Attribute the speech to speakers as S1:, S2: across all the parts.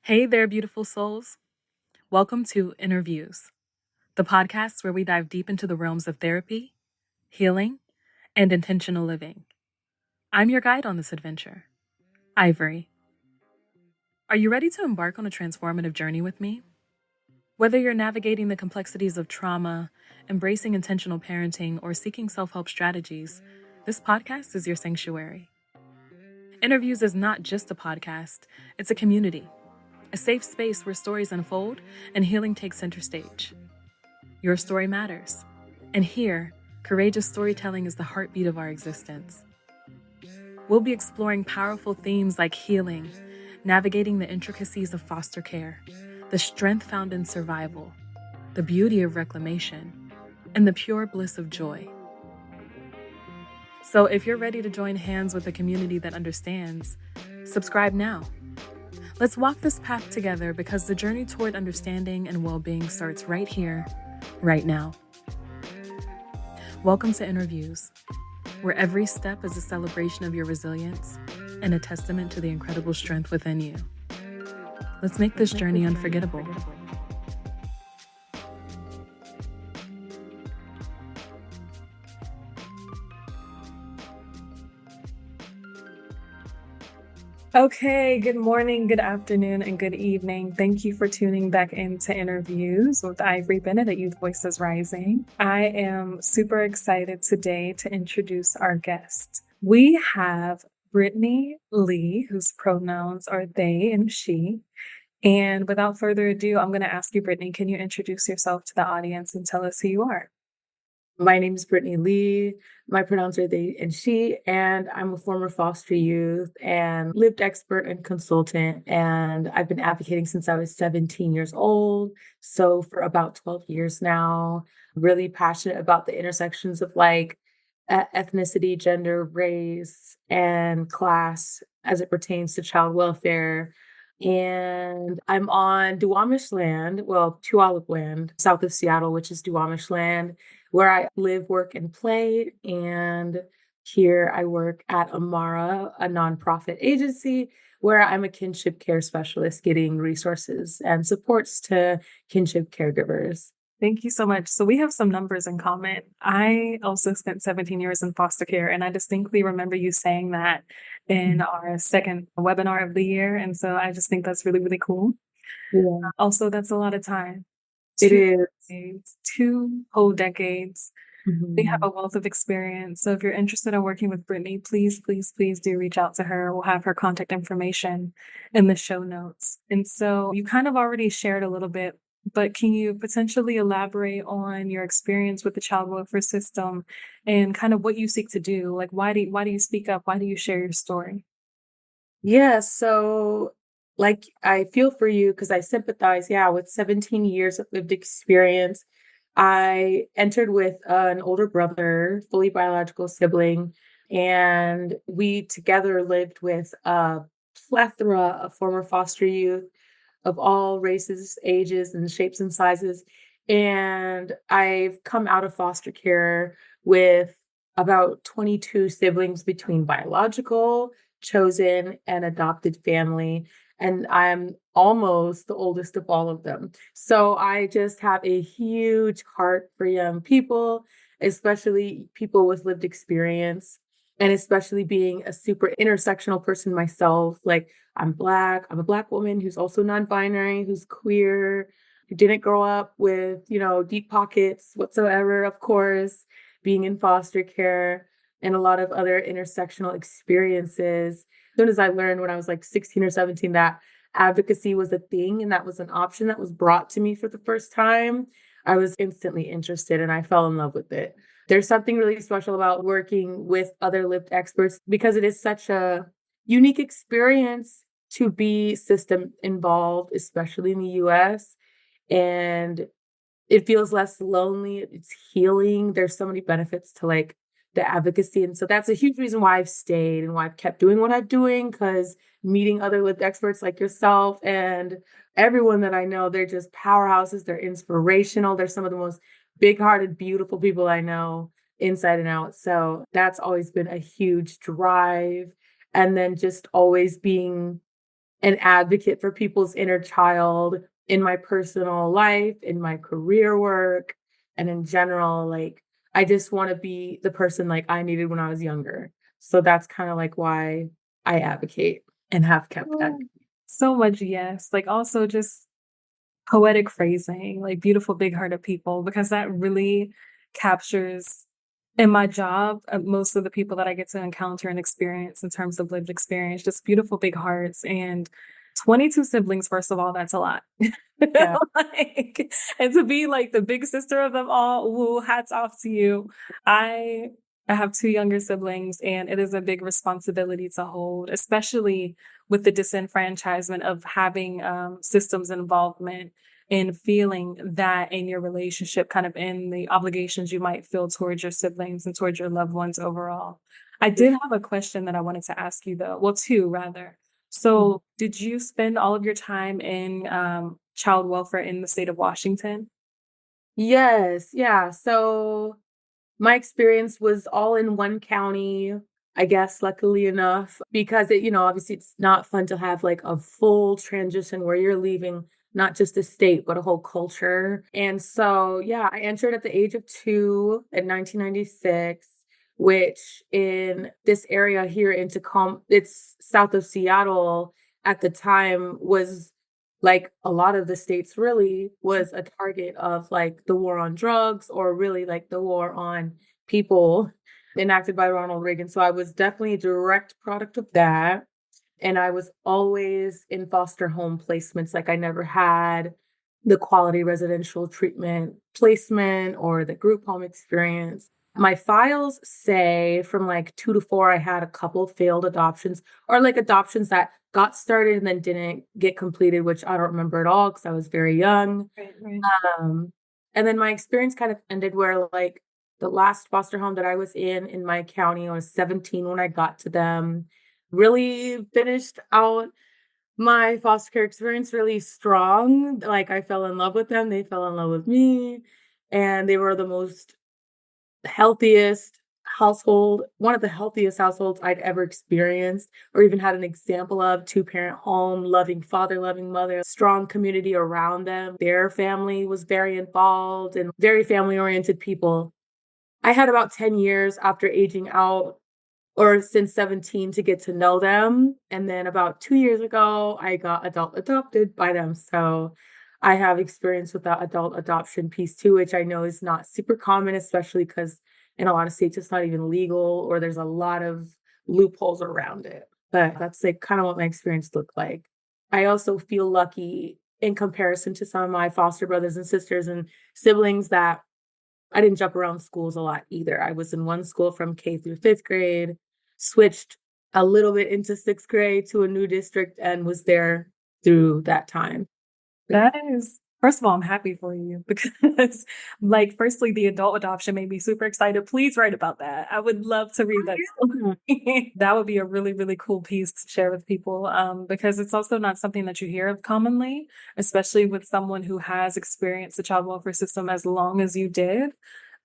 S1: Hey there, beautiful souls. Welcome to InnerViews, the podcast where we dive deep into the realms of therapy, healing, and intentional living. I'm your guide on this adventure, Ivory. Are you ready to embark on a transformative journey with me? Whether you're navigating the complexities of trauma, embracing intentional parenting, or seeking self-help strategies, this podcast is your sanctuary. InnerViews is not just a podcast, it's a community, a safe space where stories unfold and healing takes center stage. Your story matters. And here, courageous storytelling is the heartbeat of our existence. We'll be exploring powerful themes like healing, navigating the intricacies of foster care, the strength found in survival, the beauty of reclamation, and the pure bliss of joy. So if you're ready to join hands with a community that understands, subscribe now. Let's walk this path together because the journey toward understanding and well-being starts right here, right now. Welcome to InnerViews, where every step is a celebration of your resilience and a testament to the incredible strength within you. Let's make this journey unforgettable. Okay, good morning, good afternoon, and good evening. Thank you for tuning back into InnerViews with Ivory Bennett at Youth Voices Rising. I am super excited today to introduce our guest. We have Brittney Lee, whose pronouns are they and she. And without further ado, I'm going to ask you, Brittney, can you introduce yourself to the audience and tell us who you are?
S2: My name is Brittney Lee. My pronouns are they and she, and I'm a former foster youth and lived expert and consultant. And I've been advocating since I was 17 years old. So for about 12 years now, really passionate about the intersections of ethnicity, gender, race, and class as it pertains to child welfare. And I'm on Duwamish land, well, Puyallup land, south of Seattle, which is Duwamish land, where I live, work, and play. And here I work at Amara, a nonprofit agency where I'm a kinship care specialist, getting resources and supports to kinship caregivers.
S1: Thank you so much. So we have some numbers in common. I also spent 17 years in foster care, and I distinctly remember you saying that in our second webinar of the year. And so I just think that's really, really cool.
S2: Yeah,
S1: Also, that's a lot of time.
S2: it
S1: Two
S2: is.
S1: decades, 2 whole decades. We have
S2: Mhm.
S1: a wealth of experience. So if you're interested in working with Brittney, please, please, please do reach out to her. We'll have her contact information in the show notes. And so you kind of already shared a little bit, but can you potentially elaborate on your experience with the child welfare system and kind of what you seek to do? Like, why do you speak up? Why do you share your story?
S2: Yeah, so I feel for you because I sympathize, yeah, with 17 years of lived experience. I entered with an older brother, fully biological sibling, and we together lived with a plethora of former foster youth of all races, ages, and shapes and sizes. And I've come out of foster care with about 22 siblings between biological, chosen, and adopted family. And I'm almost the oldest of all of them. So I just have a huge heart for young people, especially people with lived experience. And especially being a super intersectional person myself, like I'm Black. I'm a Black woman who's also non-binary, who's queer, who didn't grow up with, deep pockets whatsoever, of course, being in foster care and a lot of other intersectional experiences. As soon as I learned when I was like 16 or 17 that advocacy was a thing and that was an option that was brought to me for the first time, I was instantly interested and I fell in love with it. There's something really special about working with other lived experts because it is such a unique experience to be system involved, especially in the US. And it feels less lonely. It's healing. There's so many benefits to the advocacy. And so that's a huge reason why I've stayed and why I've kept doing what I'm doing, because meeting other lived experts like yourself and everyone that I know, they're just powerhouses. They're inspirational. They're some of the most big hearted, beautiful people I know inside and out. So that's always been a huge drive. And then just always being an advocate for people's inner child in my personal life, in my career work, and in general. Like, I just want to be the person like I needed when I was younger. So that's kind of like why I advocate and have kept
S1: Oh,
S2: advocating.
S1: so much yes. Like also just poetic phrasing, like beautiful big hearted people, because that really captures in my job most of the people that I get to encounter and experience in terms of lived experience, just beautiful big hearts and 22 siblings. First of all, that's a lot.
S2: Yeah.
S1: Like, and to be like the big sister of them all, woo, hats off to you. I I have two younger siblings, and it is a big responsibility to hold, especially with the disenfranchisement of having systems involvement in feeling that in your relationship, kind of in the obligations you might feel towards your siblings and towards your loved ones overall. I did have a question that I wanted to ask you, though. Well, two rather. So, did you spend all of your time in child welfare in the state of Washington?
S2: Yes. Yeah. So my experience was all in one county, I guess, luckily enough, because obviously it's not fun to have like a full transition where you're leaving not just a state, but a whole culture. And so, yeah, I entered at the age of 2 in 1996, which in this area here in Tacoma, it's south of Seattle at the time, was like a lot of the states really was a target of like the war on drugs, or really like the war on people enacted by Ronald Reagan. So I was definitely a direct product of that. And I was always in foster home placements. Like, I never had the quality residential treatment placement or the group home experience. My files say from like 2 to 4, I had a couple failed adoptions, or like adoptions that got started and then didn't get completed, which I don't remember at all because I was very young.
S1: Right, right.
S2: Um, and then my experience kind of ended where, like, the last foster home that I was in my county, I was 17 when I got to them. Really finished out my foster care experience really strong. Like, I fell in love with them, they fell in love with me, and they were the most healthiest one of the healthiest households I'd ever experienced or even had an example of. Two-parent home, loving father, loving mother, strong community around them. Their family was very involved and very family-oriented people. I had about 10 years after aging out, or since 17, to get to know them. And then about 2 years ago, I got adult adopted by them. So I have experience with that adult adoption piece too, which I know is not super common, especially because in a lot of states it's not even legal, or there's a lot of loopholes around it. But that's like kind of what my experience looked like. I also feel lucky in comparison to some of my foster brothers and sisters and siblings that I didn't jump around schools a lot either. I was in one school from K through 5th grade, switched a little bit into 6th grade to a new district, and was there through that time. But
S1: That is, first of all, I'm happy for you because, like, firstly, the adult adoption made me super excited. Please write about that. I would love to read that
S2: yeah.
S1: story. That would be a really, really cool piece to share with people because it's also not something that you hear of commonly, especially with someone who has experienced the child welfare system as long as you did.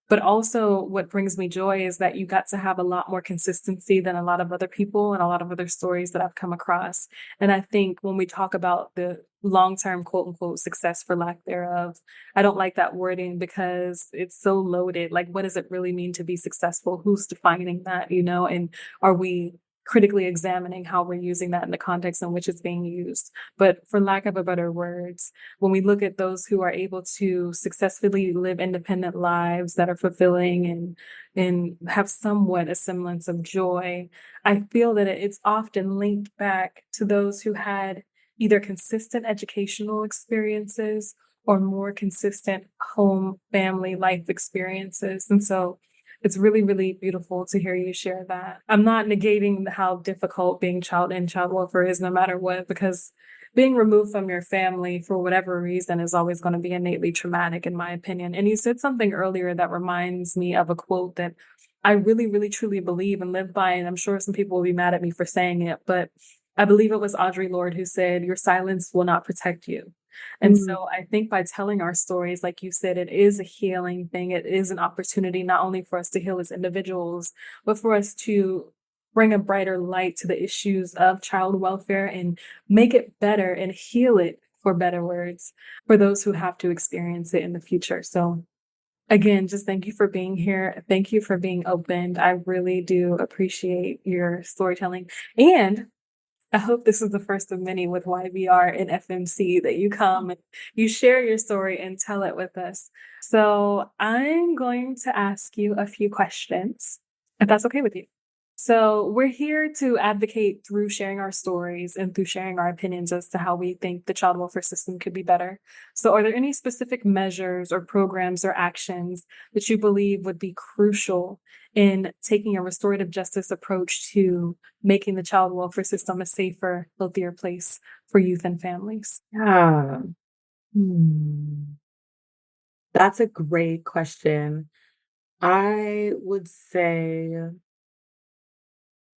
S1: But also, what brings me joy is that you got to have a lot more consistency than a lot of other people and a lot of other stories that I've come across. And I think when we talk about the long term, quote unquote, success for lack thereof, I don't like that wording because it's so loaded. Like, what does it really mean to be successful? Who's defining that, you know? And are we critically examining how we're using that in the context in which it's being used? But for lack of a better words, when we look at those who are able to successfully live independent lives that are fulfilling and have somewhat a semblance of joy, I feel that it's often linked back to those who had either consistent educational experiences or more consistent home family life experiences. And so it's really, really beautiful to hear you share that. I'm not negating how difficult being child in child welfare is, no matter what, because being removed from your family for whatever reason is always going to be innately traumatic, in my opinion. And you said something earlier that reminds me of a quote that I really, really, truly believe and live by. And I'm sure some people will be mad at me for saying it, but I believe it was Audre Lorde who said, "Your silence will not protect you." And
S2: Mm,
S1: so I think by telling our stories, like you said, it is a healing thing. It is an opportunity not only for us to heal as individuals, but for us to bring a brighter light to the issues of child welfare and make it better and heal it, for better words, for those who have to experience it in the future. So again, just thank you for being here. Thank you for being open. I really do appreciate your storytelling. And I hope this is the first of many with YVR and FMC that you come and you share your story and tell it with us. So I'm going to ask you a few questions, if that's okay with you. So we're here to advocate through sharing our stories and through sharing our opinions as to how we think the child welfare system could be better. So are there any specific measures or programs or actions that you believe would be crucial in taking a restorative justice approach to making the child welfare system a safer, healthier place for youth and families?
S2: Yeah. Hmm. That's a great question. I would say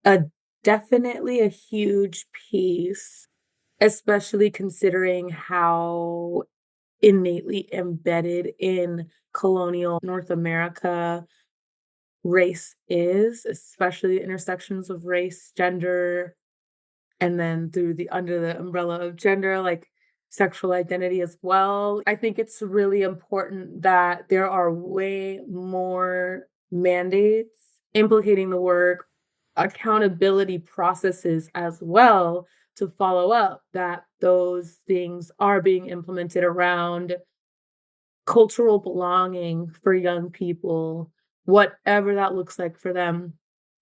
S2: a definitely a huge piece, especially considering how innately embedded in colonial North America race is, especially the intersections of race, gender, and then through the under the umbrella of gender, like sexual identity as well. I think it's really important that there are way more mandates implicating the work, accountability processes as well to follow up that those things are being implemented around cultural belonging for young people, whatever that looks like for them,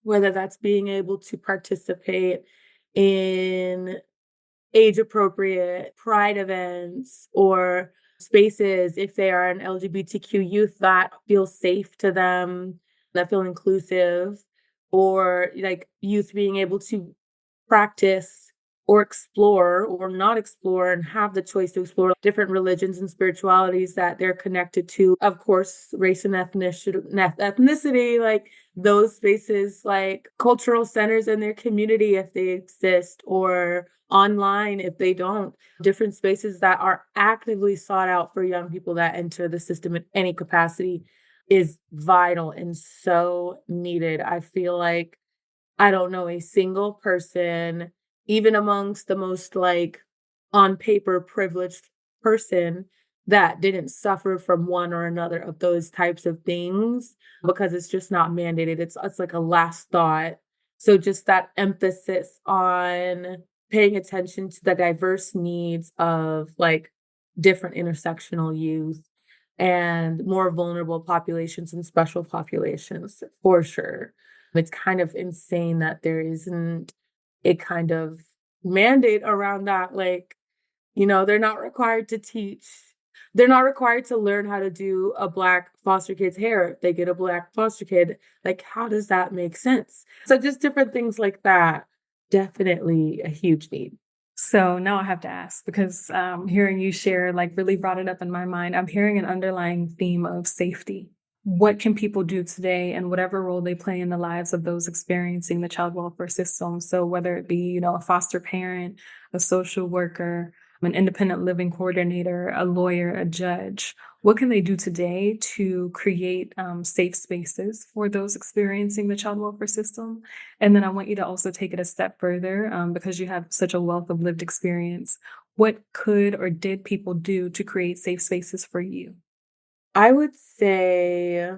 S2: whether that's being able to participate in age appropriate pride events or spaces if they are an LGBTQ youth that feel safe to them, that feel inclusive, or like youth being able to practice or explore or not explore and have the choice to explore different religions and spiritualities that they're connected to. Of course, race and ethnicity, like those spaces, like cultural centers in their community if they exist, or online if they don't. Different spaces that are actively sought out for young people that enter the system in any capacity is vital and so needed. I feel like I don't know a single person, even amongst the most like on paper privileged person, that didn't suffer from one or another of those types of things because it's just not mandated. It's like a last thought. So just that emphasis on paying attention to the diverse needs of like different intersectional youth and more vulnerable populations and special populations for sure. It's kind of insane that there isn't a kind of mandate around that. Like, they're not required to teach. They're not required to learn how to do a Black foster kid's hair if they get a Black foster kid. Like, how does that make sense? So just different things like that. Definitely a huge need.
S1: So now I have to ask because hearing you share like really brought it up in my mind. I'm hearing an underlying theme of safety. What can people do today and whatever role they play in the lives of those experiencing the child welfare system? So whether it be, a foster parent, a social worker, an independent living coordinator, a lawyer, a judge, what can they do today to create safe spaces for those experiencing the child welfare system? And then I want you to also take it a step further because you have such a wealth of lived experience. What could or did people do to create safe spaces for you?
S2: I would say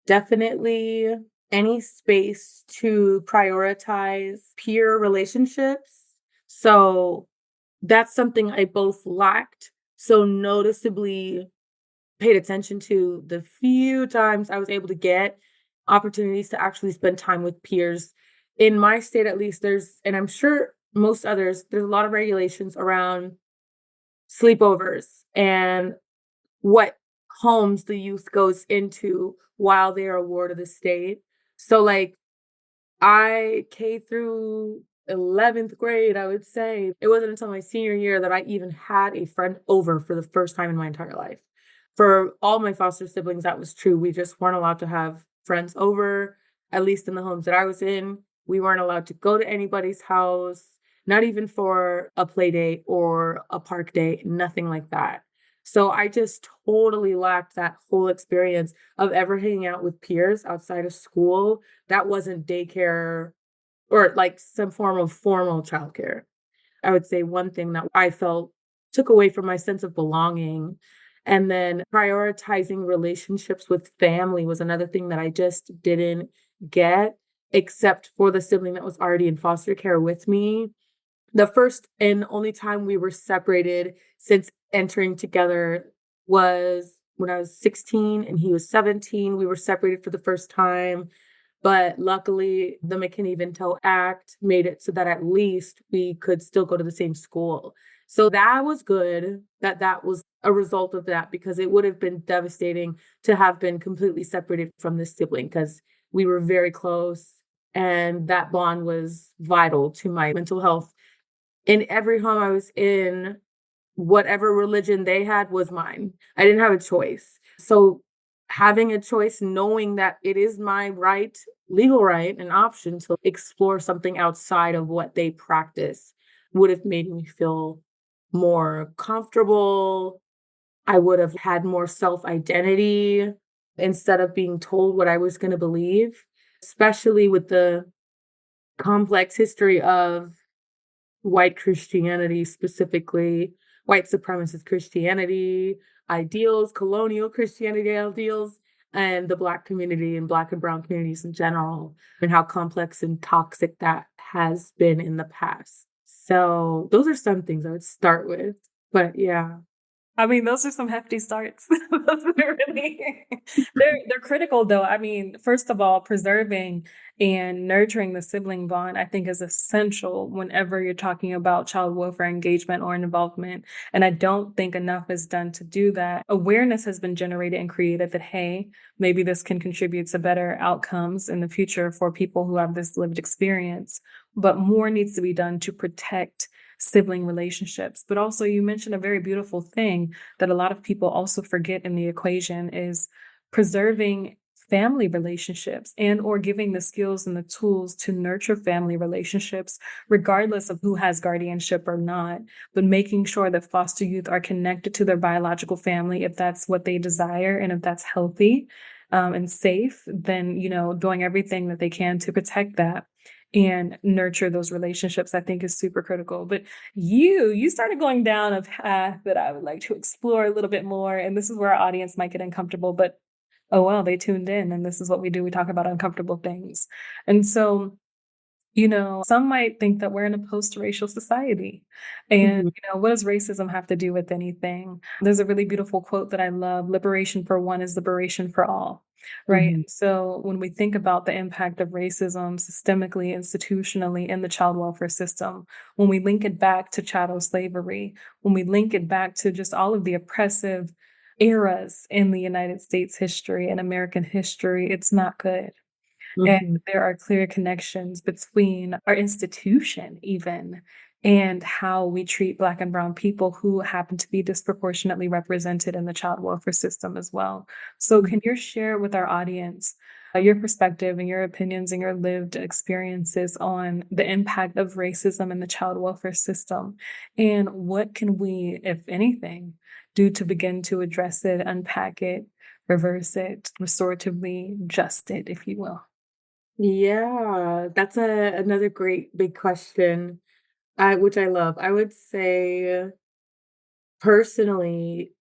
S2: definitely any space to prioritize peer relationships. So that's something I both lacked so noticeably paid attention to the few times I was able to get opportunities to actually spend time with peers. In my state, at least, and I'm sure most others, there's a lot of regulations around sleepovers and what homes the youth goes into while they are a ward of the state. So, like, I K through 11th grade, I would say. It wasn't until my senior year that I even had a friend over for the first time in my entire life. For all my foster siblings, that was true. We just weren't allowed to have friends over, at least in the homes that I was in. We weren't allowed to go to anybody's house, not even for a play date or a park day, nothing like that. So I just totally lacked that whole experience of ever hanging out with peers outside of school that wasn't daycare or like some form of formal childcare. I would say one thing that I felt took away from my sense of belonging. And then prioritizing relationships with family was another thing that I just didn't get, except for the sibling that was already in foster care with me. The first and only time we were separated since entering together was when I was 16 and he was 17. We were separated for the first time. But luckily, the McKinney-Vento Act made it so that at least we could still go to the same school. So that was good that that was a result of that, because it would have been devastating to have been completely separated from this sibling, because we were very close and that bond was vital to my mental health. In every home I was in, whatever religion they had was mine. I didn't have a choice. So having a choice, knowing that it is my right, legal right, and option to explore something outside of what they practice would have made me feel more comfortable. I would have had more self identity instead of being told what I was going to believe, especially with the complex history of white Christianity, specifically white supremacist Christianity, ideals, colonial Christianity ideals, and the Black community and Black and Brown communities in general, and how complex and toxic that has been in the past. So, those are some things I would start with. But yeah.
S1: I mean, those are some hefty starts. Those are really they're critical though. I mean, first of all, preserving and nurturing the sibling bond, I think is essential whenever you're talking about child welfare engagement or involvement. And I don't think enough is done to do that. Awareness has been generated and created that, hey, maybe this can contribute to better outcomes in the future for people who have this lived experience. But more needs to be done to protect sibling relationships. But also, you mentioned a very beautiful thing that a lot of people also forget in the equation is preserving family relationships and or giving the skills and the tools to nurture family relationships regardless of who has guardianship or not, but making sure that foster youth are connected to their biological family if that's what they desire and if that's healthy and safe, then doing everything that they can to protect that and nurture those relationships, I think is super critical. But you started going down a path that I would like to explore a little bit more. And this is where our audience might get uncomfortable, but oh well, they tuned in and this is what we do. We talk about uncomfortable things. And so some might think that we're in a post-racial society. And,
S2: Mhm.
S1: what does racism have to do with anything? There's a really beautiful quote that I love: liberation for one is liberation for all. Right.
S2: Mhm.
S1: So when we think about the impact of racism systemically, institutionally in the child welfare system, when we link it back to chattel slavery, when we link it back to just all of the oppressive eras in the United States history and American history, it's not good. And
S2: Mhm.
S1: there are clear connections between our institution, even, and how we treat Black and Brown people who happen to be disproportionately represented in the child welfare system as well. So,
S2: Mhm.
S1: can you share with our audience your perspective and your opinions and your lived experiences on the impact of racism in the child welfare system? And what can we, if anything, do to begin to address it, unpack it, reverse it, restoratively just it, if you will?
S2: Yeah, that's another great big question, which I love. I would say personally,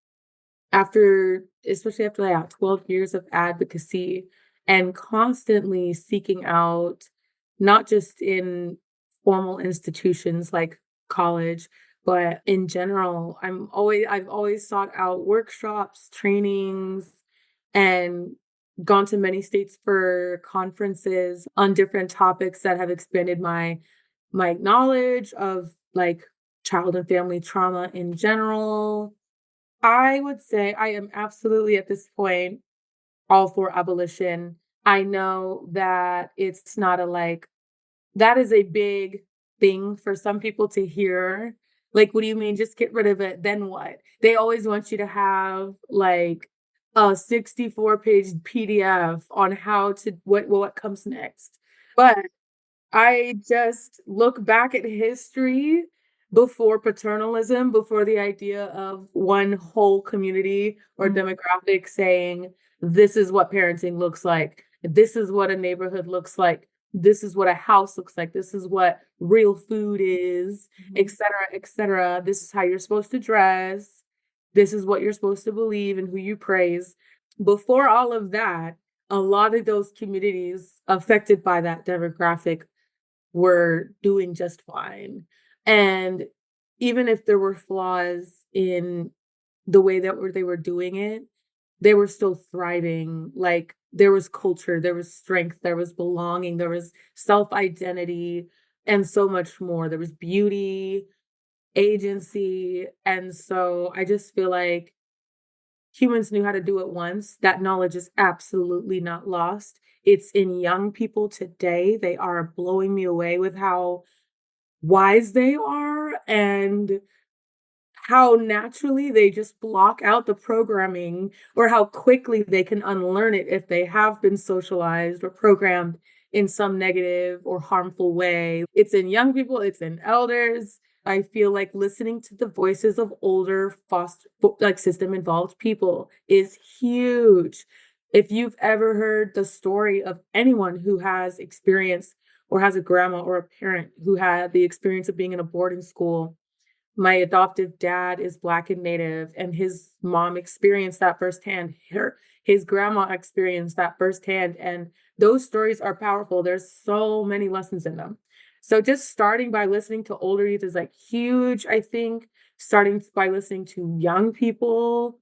S2: especially after like 12 years of advocacy and constantly seeking out, not just in formal institutions like college, but in general, I've always sought out workshops, trainings, and gone to many states for conferences on different topics that have expanded my knowledge of like child and family trauma in general. I would say I am absolutely at this point all for abolition. I know that it's not a like, that is a big thing for some people to hear. Like, what do you mean? Just get rid of it. Then what? They always want you to have like a 64-page PDF on how to what comes next. But I just look back at history before paternalism, before the idea of one whole community or
S1: Mm,
S2: demographic saying, this is what parenting looks like. This is what a neighborhood looks like. this is what a house looks like. This is what real food is, et cetera, et cetera. This is how you're supposed to dress. This is what you're supposed to believe and who you praise. Before all of that, a lot of those communities affected by that demographic were doing just fine. And even if there were flaws in the way that they were doing it, they were still thriving. Like there was culture, there was strength, there was belonging, there was self-identity, and so much more. There was beauty, agency. And so I just feel like humans knew how to do it once. That knowledge is absolutely not lost. It's in young people today. They are blowing me away with how wise they are and how naturally they just block out the programming, or how quickly they can unlearn it if they have been socialized or programmed in some negative or harmful way. It's in young people, it's in elders. I feel like listening to the voices of older foster like system involved people is huge. If you've ever heard the story of anyone who has experience or has a grandma or a parent who had the experience of being in a boarding school, my adoptive dad is Black and Native, and his mom experienced that firsthand. His grandma experienced that firsthand. And those stories are powerful. There's so many lessons in them. So just starting by listening to older youth is like huge, I think. Starting by listening to young people,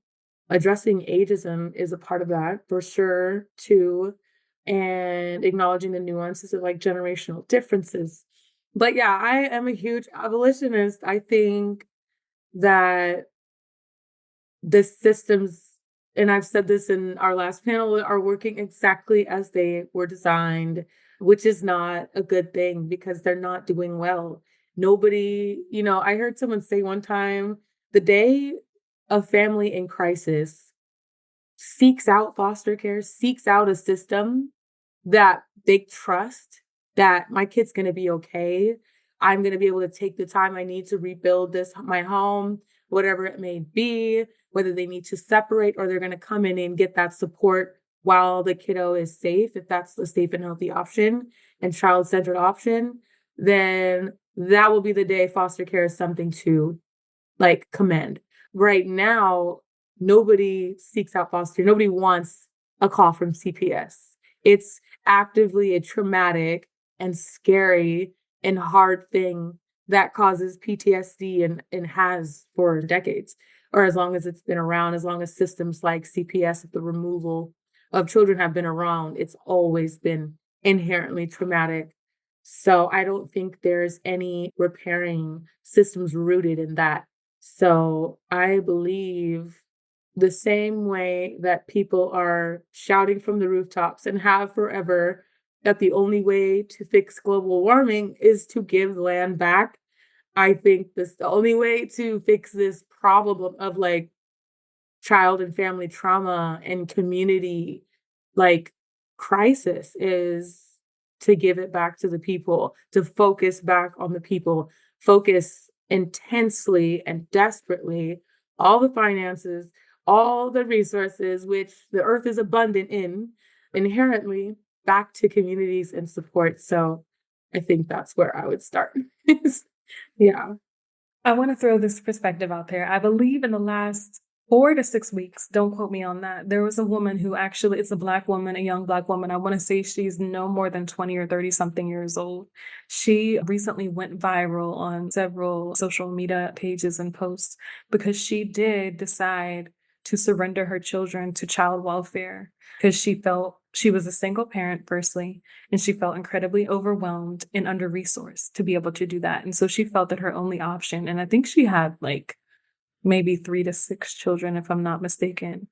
S2: addressing ageism is a part of that for sure, too. And acknowledging the nuances of like generational differences. But yeah, I am a huge abolitionist. I think that the systems, and I've said this in our last panel, are working exactly as they were designed, which is not a good thing because they're not doing well. Nobody, I heard someone say one time, the day a family in crisis seeks out foster care, seeks out a system that they trust, that my kid's going to be okay. I'm going to be able to take the time I need to rebuild my home, whatever it may be, whether they need to separate or they're going to come in and get that support while the kiddo is safe, if that's the safe and healthy option and child-centered option, then that will be the day foster care is something to like commend. Right now, nobody seeks out foster. Nobody wants a call from CPS. It's actively a traumatic and scary and hard thing that causes PTSD and has for decades, or as long as it's been around, as long as systems like CPS, the removal of children have been around, it's always been inherently traumatic. So I don't think there's any repairing systems rooted in that. So I believe the same way that people are shouting from the rooftops and have forever that the only way to fix global warming is to give land back. I think this the only way to fix this problem of like child and family trauma and community like crisis is to give it back to the people, to focus back on the people, focus intensely and desperately all the finances, all the resources, which the earth is abundant in, inherently back to communities and support. So I think that's where I would start. Yeah.
S1: I want to throw this perspective out there. I believe in the last 4 to 6 weeks, don't quote me on that, there was a woman who actually, it's a Black woman, a young Black woman. I want to say she's no more than 20 or 30 something years old. She recently went viral on several social media pages and posts because she did decide to surrender her children to child welfare because she felt she was a single parent, firstly, and she felt incredibly overwhelmed and under-resourced to be able to do that. And so she felt that her only option, and I think she had like maybe 3 to 6 children, if I'm not mistaken.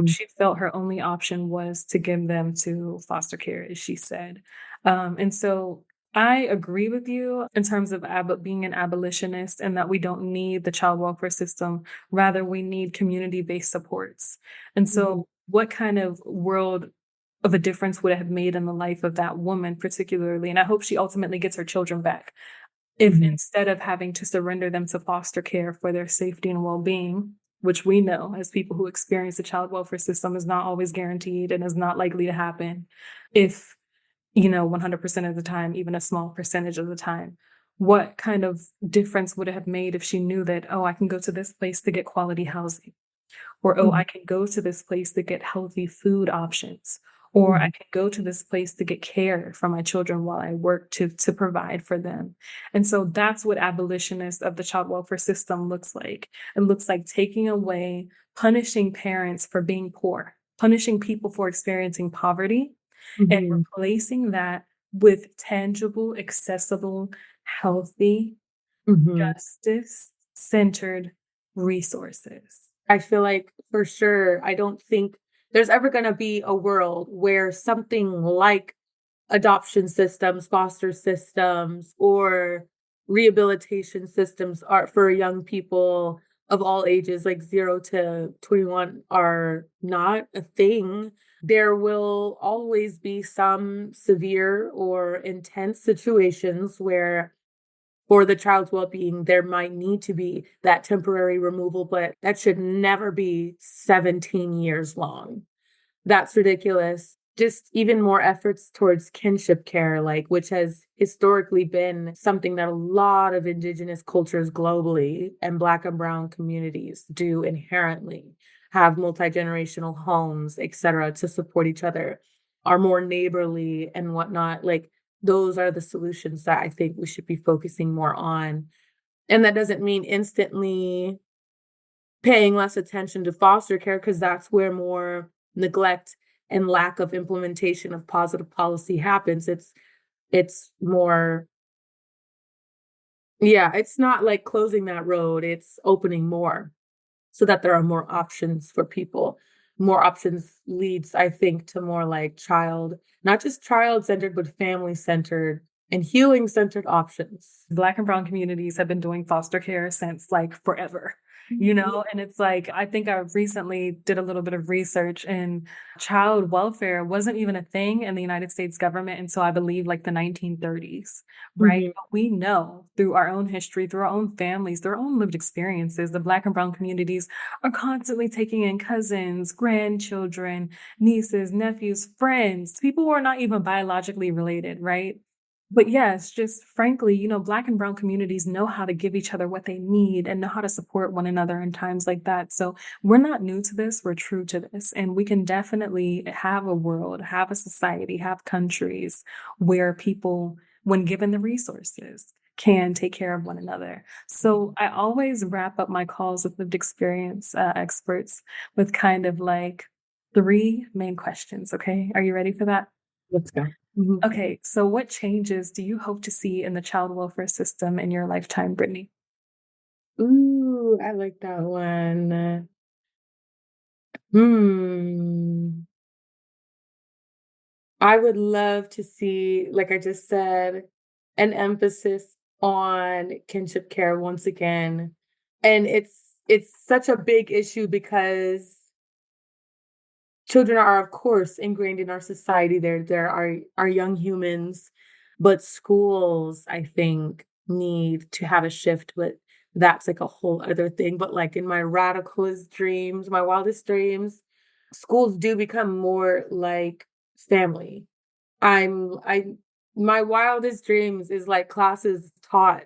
S1: She felt her only option was to give them to foster care, as she said. And so I agree with you in terms of being an abolitionist and that we don't need the child welfare system. Rather, we need community-based supports. And so what kind of world of a difference would it have made in the life of that woman particularly? And I hope she ultimately gets her children back. If instead of having to surrender them to foster care for their safety and well-being, which we know as people who experience the child welfare system is not always guaranteed and is not likely to happen, if 100% of the time, even a small percentage of the time, what kind of difference would it have made if she knew that, oh, I can go to this place to get quality housing? Or, oh, I
S2: Mhm,
S1: can go to this place to get healthy food options. Or I
S2: mhm,
S1: can go to this place to get care for my children while I work to provide for them. And so that's what abolitionist of the child welfare system looks like. It looks like taking away, punishing parents for being poor, punishing people for experiencing poverty, and
S2: mhm,
S1: replacing that with tangible, accessible, healthy,
S2: mhm.
S1: justice centered resources.
S2: I feel like for sure, I don't think there's ever going to be a world where something like adoption systems, foster systems, or rehabilitation systems are for young people of all ages, like 0 to 21, are not a thing. There will always be some severe or intense situations where for the child's well-being, there might need to be that temporary removal, but that should never be 17 years long. That's ridiculous. Just even more efforts towards kinship care, like which has historically been something that a lot of indigenous cultures globally and Black and Brown communities do inherently have multi-generational homes, etc., to support each other, are more neighborly and whatnot. Like those are the solutions that I think we should be focusing more on. And that doesn't mean instantly paying less attention to foster care because that's where more neglect and lack of implementation of positive policy happens. It's more, yeah, it's not like closing that road, it's opening more so that there are more options for people. More options leads, I think, to more like not just child centered, but family centered and healing centered options.
S1: Black and brown communities have been doing foster care since like forever, and it's like, I think I recently did a little bit of research, and child welfare wasn't even a thing in the United States government until I believe like the 1930s, right?
S2: Mhm,
S1: But we know through our own history, through our own families, through our own lived experiences, the Black and brown communities are constantly taking in cousins, grandchildren, nieces, nephews, friends, people who are not even biologically related, right? But yes, just frankly, Black and brown communities know how to give each other what they need and know how to support one another in times like that. So we're not new to this, we're true to this. And we can definitely have a world, have a society, have countries where people, when given the resources, can take care of one another. So I always wrap up my calls with lived experience experts with kind of like three main questions. Okay. Are you ready for that?
S2: let's go. Mhm.
S1: Okay, so what changes do you hope to see in the child welfare system in your lifetime, Brittney?
S2: Ooh, I like that one. Hmm. I would love to see, like I just said, an emphasis on kinship care once again. And it's such a big issue because children are, of course, ingrained in our society. They're our young humans, but schools, I think, need to have a shift. But that's like a whole other thing. But like in my radicalist dreams, my wildest dreams, schools do become more like family. I my wildest dreams is like classes taught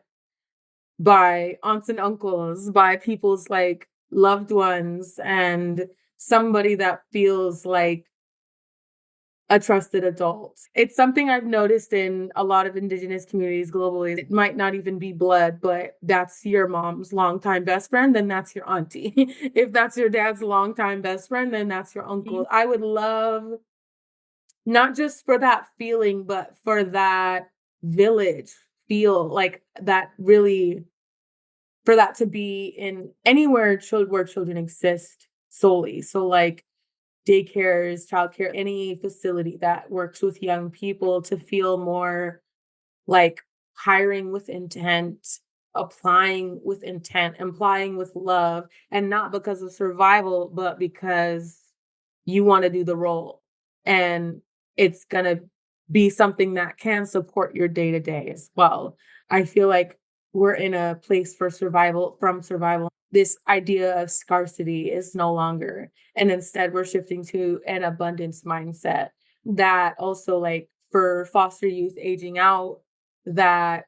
S2: by aunts and uncles, by people's like loved ones, and somebody that feels like a trusted adult. It's something I've noticed in a lot of indigenous communities globally. It might not even be blood, but that's your mom's longtime best friend, then that's your auntie. If that's your dad's longtime best friend, then that's your uncle. I would love not just for that feeling, but for that village feel, like that really, for that to be in anywhere where children exist solely. So like daycares, childcare, any facility that works with young people to feel more like hiring with intent, applying with intent, applying with love, and not because of survival, but because you want to do the role. And it's going to be something that can support your day to day as well. I feel like we're in a place for survival, from survival. This idea of scarcity is no longer. And instead, we're shifting to an abundance mindset that also like for foster youth aging out, that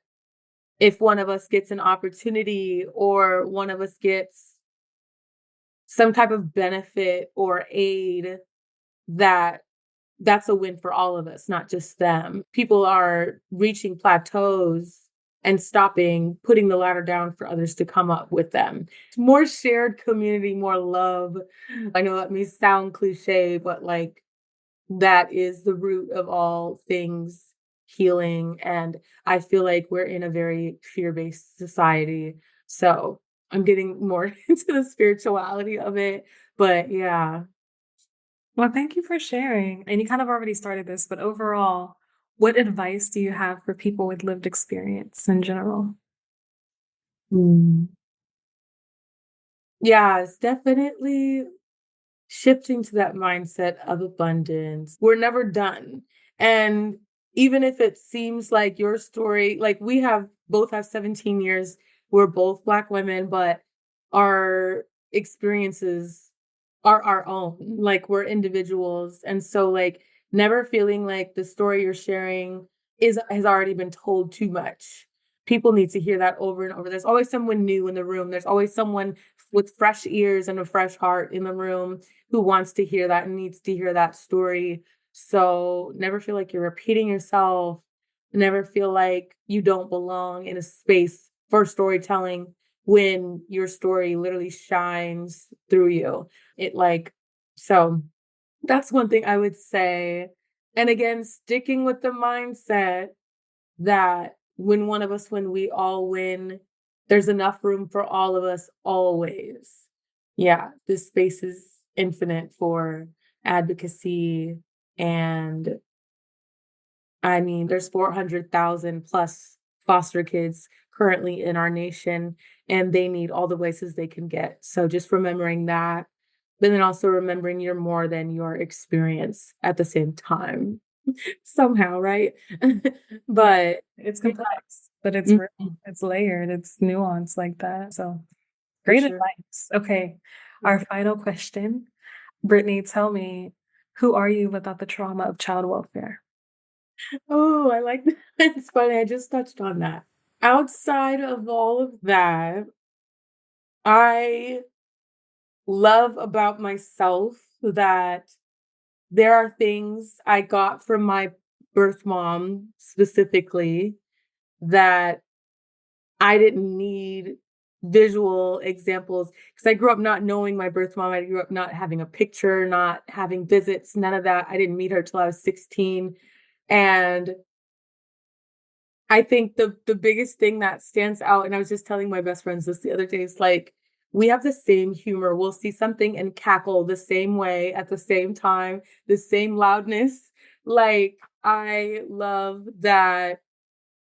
S2: if one of us gets an opportunity or one of us gets some type of benefit or aid, that's a win for all of us, not just them. People are reaching plateaus and stopping, putting the ladder down for others to come up with them. More shared community, more love. I know that may sound cliche, but like that is the root of all things healing. And I feel like we're in a very fear-based society. So I'm getting more into the spirituality of it. But yeah.
S1: Well, thank you for sharing. And you kind of already started this, but overall, what advice do you have for people with lived experience in general?
S2: Mm. Yeah, it's definitely shifting to that mindset of abundance. We're never done. And even if it seems like your story, like we have both have 17 years, we're both Black women, but our experiences are our own. Like we're individuals. And so like never feeling like the story you're sharing is has already been told too much. People need to hear that over and over. There's always someone new in the room. There's always someone with fresh ears and a fresh heart in the room who wants to hear that and needs to hear that story. So never feel like you're repeating yourself. Never feel like you don't belong in a space for storytelling when your story literally shines through you. It like, so that's one thing I would say. And again, sticking with the mindset that when we all win, there's enough room for all of us always. Yeah, this space is infinite for advocacy. And I mean, there's 400,000 plus foster kids currently in our nation, and they need all the voices they can get. So just remembering that, but then also remembering you're more than your experience at the same time. Somehow, right? But
S1: It's
S2: yeah.
S1: complex, but it's
S2: Mhm.
S1: real, it's layered, it's nuanced like that. So
S2: For
S1: great
S2: sure.
S1: advice. Okay, our final question. Brittney, tell me, who are you without the trauma of child welfare?
S2: Oh, I like that. It's funny. I just touched on that. Outside of all of that, I love about myself that there are things I got from my birth mom specifically that I didn't need visual examples because I grew up not knowing my birth mom. I grew up not having a picture, not having visits, none of that. I didn't meet her till I was 16. And I think the biggest thing that stands out, and I was just telling my best friends this the other day, is like we have the same humor. We'll see something and cackle the same way at the same time, the same loudness. Like I love that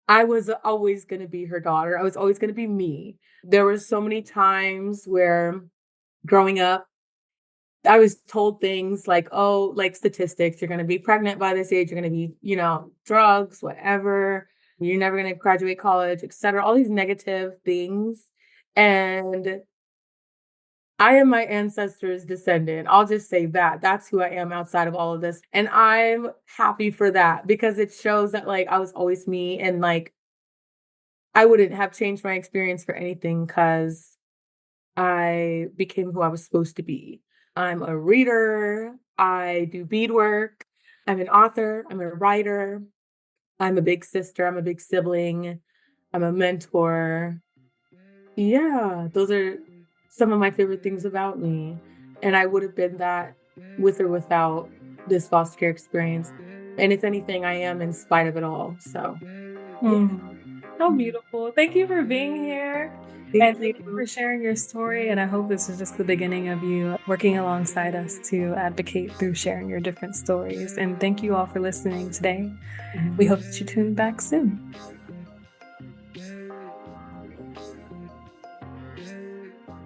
S2: I was always going to be her daughter. I was always going to be me. There were so many times where growing up, I was told things like, oh, like statistics, you're going to be pregnant by this age, you're going to be, drugs, whatever, you're never going to graduate college, etc. All these negative things. And I am my ancestors' descendant. I'll just say that. That's who I am outside of all of this. And I'm happy for that because it shows that like I was always me and like I wouldn't have changed my experience for anything because I became who I was supposed to be. I'm a reader. I do beadwork. I'm an author. I'm a writer. I'm a big sister. I'm a big sibling. I'm a mentor. Yeah, those are some of my favorite things about me. And I would have been that with or without this foster care experience. And if anything, I am in spite of it all. So, yeah.
S1: How beautiful. Thank you for being here. And
S2: Thank
S1: thank you for
S2: you.
S1: sharing your story. And I hope this is just the beginning of you working alongside us to advocate through sharing your different stories. And thank you all for listening today. We hope that you tune back soon.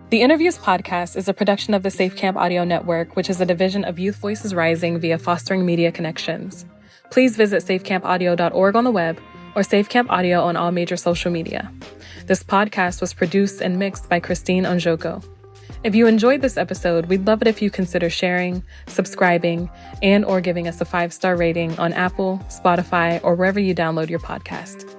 S1: The InnerViews podcast is a production of the Safe Camp Audio Network, which is a division of Youth Voices Rising via Fostering Media Connections. Please visit safecamaudio.org on the web or Safe Camp Audio on all major social media. This podcast was produced and mixed by Christine Onjoko. If you enjoyed this episode, we'd love it if you consider sharing, subscribing, and or giving us a 5-star rating on Apple, Spotify, or wherever you download your podcast.